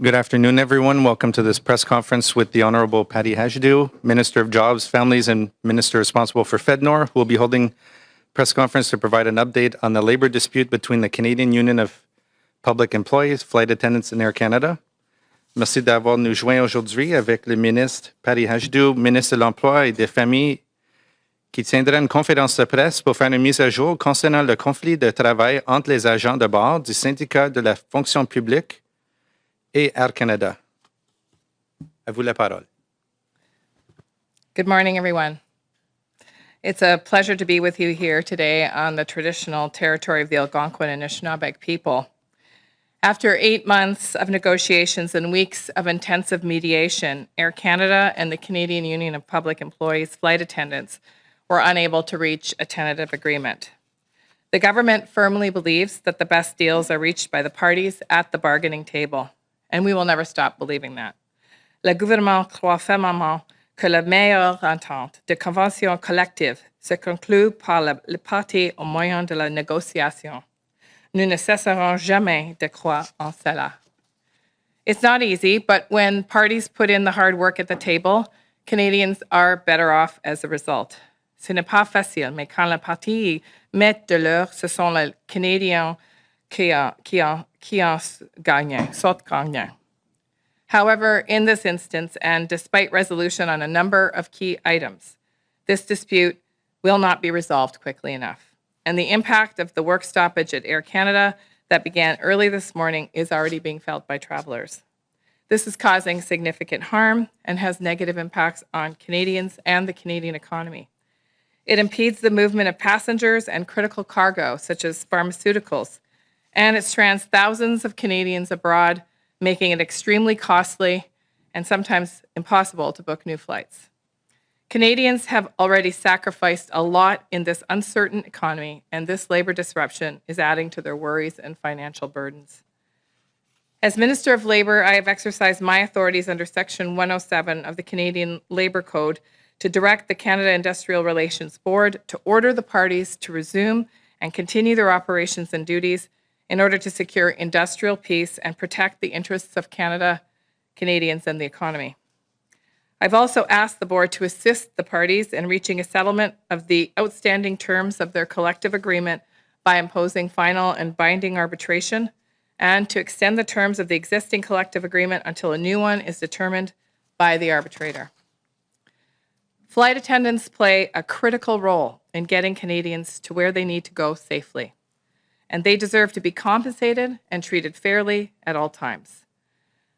Good afternoon, everyone. Welcome to this press conference with the Honorable Patty Hajdu, Minister of Jobs, Families, and Minister responsible for FedNor, who will be holding a press conference to provide an update on the labor dispute between the Canadian Union of Public Employees, Flight Attendants, and Air Canada. Merci d'avoir nous joint aujourd'hui avec le ministre Patty Hajdu, ministre de l'Emploi et des Familles, qui tiendra une conférence de presse pour faire une mise à jour concernant le conflit de travail entre les agents de bord du syndicat de la fonction publique et Air Canada. À vous la parole. Good morning, everyone. It's a pleasure to be with you here today on the traditional territory of the Algonquin and Anishinaabeg people. After 8 months of negotiations and weeks of intensive mediation, Air Canada and the Canadian Union of Public Employees Flight Attendants were unable to reach a tentative agreement. The government firmly believes that the best deals are reached by the parties at the bargaining table, and we will never stop believing that. Le gouvernement croit fermement que la meilleure entente de convention collective se conclut par les parties au moyen de la négociation. Nous ne cesserons jamais de croire en cela. It's not easy, but when parties put in the hard work at the table, Canadians are better off as a result. Ce n'est pas facile, mais quand les parties mettent de l'heure, ce sont les Canadiens qui en gagnent, sortent gagnants. However, in this instance, and despite resolution on a number of key items, this dispute will not be resolved quickly enough. And the impact of the work stoppage at Air Canada that began early this morning is already being felt by travelers. This is causing significant harm and has negative impacts on Canadians and the Canadian economy. It impedes the movement of passengers and critical cargo, such as pharmaceuticals, and it strands thousands of Canadians abroad, making it extremely costly and sometimes impossible to book new flights. Canadians have already sacrificed a lot in this uncertain economy, and this labor disruption is adding to their worries and financial burdens. As Minister of Labour, I have exercised my authorities under Section 107 of the Canadian Labour Code to direct the Canada Industrial Relations Board to order the parties to resume and continue their operations and duties in order to secure industrial peace and protect the interests of Canada, Canadians, and the economy. I've also asked the board to assist the parties in reaching a settlement of the outstanding terms of their collective agreement by imposing final and binding arbitration, and to extend the terms of the existing collective agreement until a new one is determined by the arbitrator. Flight attendants play a critical role in getting Canadians to where they need to go safely, and they deserve to be compensated and treated fairly at all times.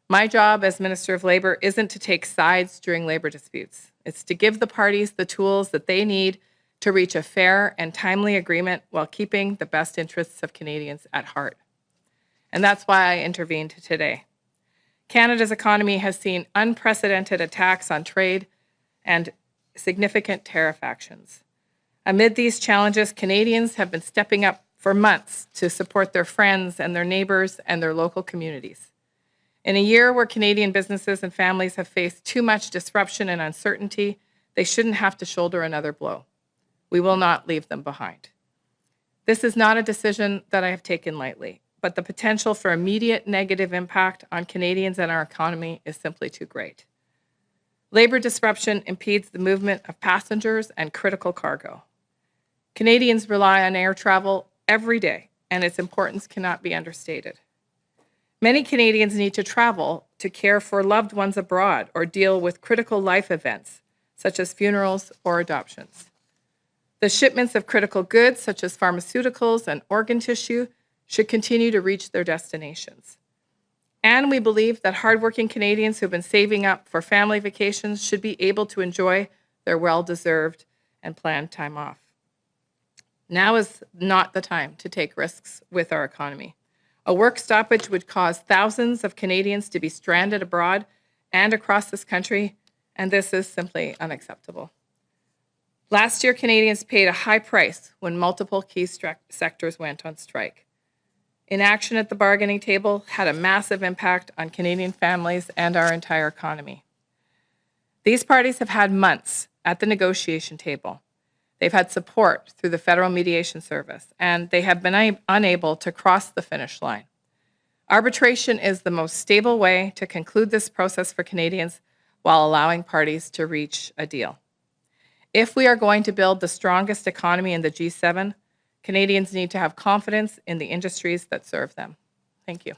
My job as Minister of Labour isn't to take sides during labor disputes. It's to give the parties the tools that they need to reach a fair and timely agreement while keeping the best interests of Canadians at heart. And that's why I intervened today. Canada's economy has seen unprecedented attacks on trade and significant tariff actions. Amid these challenges, Canadians have been stepping up for months to support their friends and their neighbours and their local communities. In a year where Canadian businesses and families have faced too much disruption and uncertainty, they shouldn't have to shoulder another blow. We will not leave them behind. This is not a decision that I have taken lightly, but the potential for immediate negative impact on Canadians and our economy is simply too great. Labor disruption impedes the movement of passengers and critical cargo. Canadians rely on air travel every day, and its importance cannot be understated. Many Canadians need to travel to care for loved ones abroad or deal with critical life events, such as funerals or adoptions. The shipments of critical goods, such as pharmaceuticals and organ tissue, should continue to reach their destinations. And we believe that hardworking Canadians who've been saving up for family vacations should be able to enjoy their well-deserved and planned time off. Now is not the time to take risks with our economy. A work stoppage would cause thousands of Canadians to be stranded abroad and across this country, and this is simply unacceptable. Last year, Canadians paid a high price when multiple key sectors went on strike. Inaction at the bargaining table had a massive impact on Canadian families and our entire economy. These parties have had months at the negotiation table. They've had support through the Federal Mediation Service, and they have been unable to cross the finish line. Arbitration is the most stable way to conclude this process for Canadians while allowing parties to reach a deal. If we are going to build the strongest economy in the G7, Canadians need to have confidence in the industries that serve them. Thank you.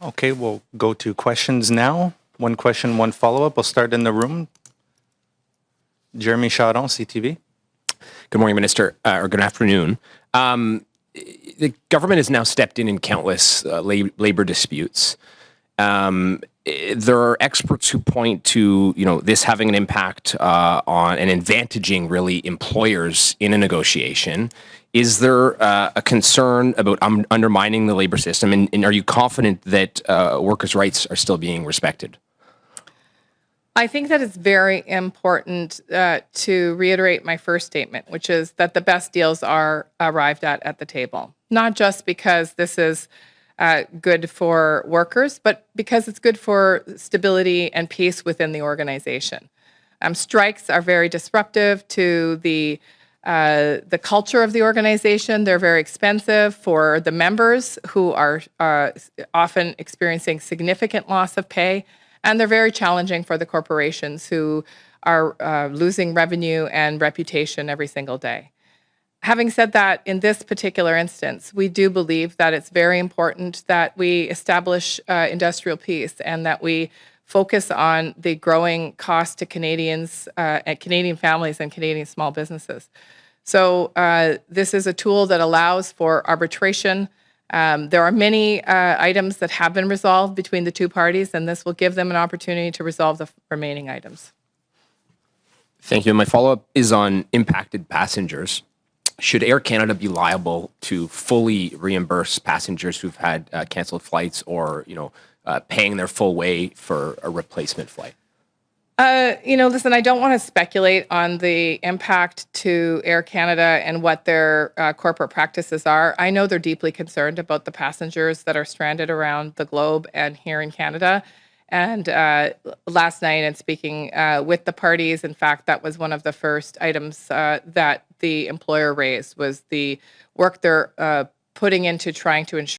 Okay, we'll go to questions now. One question, one follow-up. We'll start in the room. Jeremy Charon, CTV. Good morning, Minister, or good afternoon. The government has now stepped in countless labor disputes. There are experts who point to, this having an impact on and advantaging really employers in a negotiation. Is there a concern about undermining the labor system, and are you confident that workers' rights are still being respected? I think that it's very important to reiterate my first statement, which is that the best deals are arrived at the table, not just because this is good for workers, but because it's good for stability and peace within the organization. Strikes are very disruptive to the culture of the organization. They're very expensive for the members who are often experiencing significant loss of pay. And they're very challenging for the corporations who are losing revenue and reputation every single day. Having said that, in this particular instance, we do believe that it's very important that we establish industrial peace and that we focus on the growing cost to Canadians, Canadian families and Canadian small businesses. So this is a tool that allows for arbitration. There are many items that have been resolved between the two parties, and this will give them an opportunity to resolve the remaining items. Thank you. My follow-up is on impacted passengers. Should Air Canada be liable to fully reimburse passengers who've had canceled flights or, paying their full way for a replacement flight? Listen, I don't want to speculate on the impact to Air Canada and what their corporate practices are. I know they're deeply concerned about the passengers that are stranded around the globe and here in Canada. And last night, and speaking with the parties, in fact, that was one of the first items that the employer raised, was the work they're putting into trying to ensure